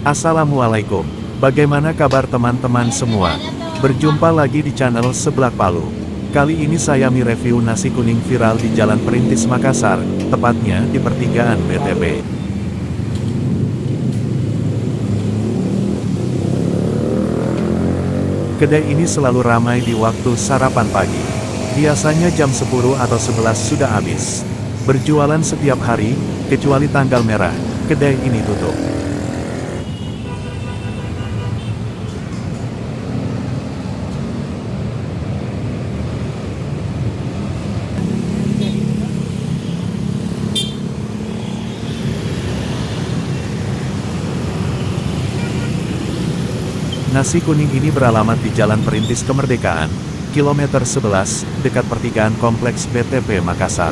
Assalamualaikum. Bagaimana kabar teman-teman semua? Berjumpa lagi di channel Seblak Palu. Kali ini saya mereview nasi kuning viral di Jalan Perintis Makassar, tepatnya di pertigaan BTP. Kedai ini selalu ramai di waktu sarapan pagi. Biasanya jam 10 atau 11 sudah habis. Berjualan setiap hari, kecuali tanggal merah, kedai ini tutup. Nasi kuning ini beralamat di Jalan Perintis Kemerdekaan, kilometer 11, dekat pertigaan Kompleks BTP Makassar.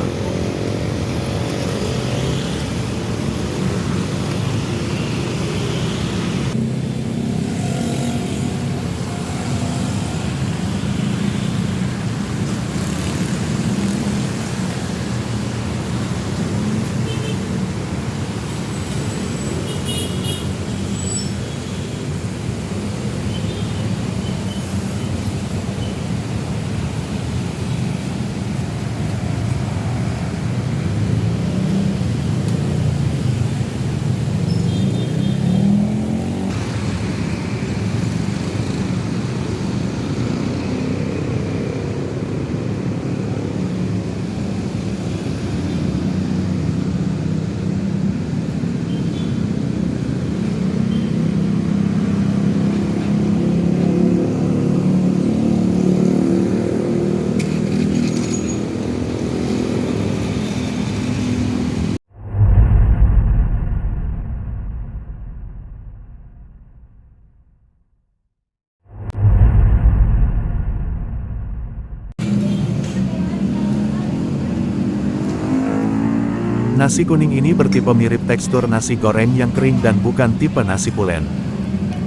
Nasi kuning ini bertipe mirip tekstur nasi goreng yang kering dan bukan tipe nasi pulen.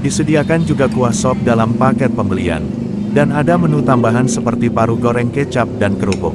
Disediakan juga kuah sop dalam paket pembelian. Dan ada menu tambahan seperti paru goreng kecap dan kerupuk.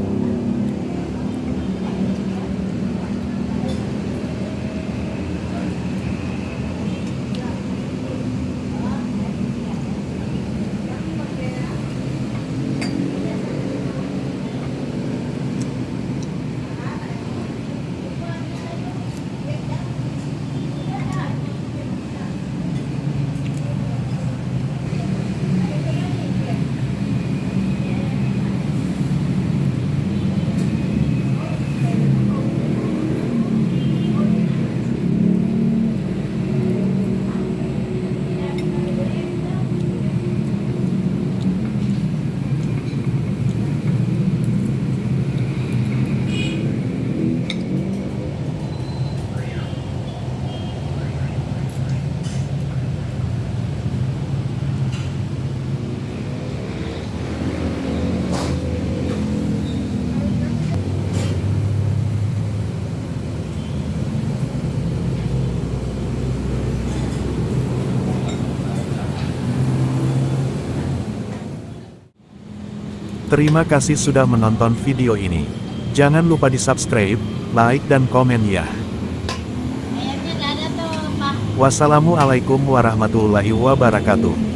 Terima kasih sudah menonton video ini. Jangan lupa di subscribe, like dan komen ya. Wassalamualaikum warahmatullahi wabarakatuh.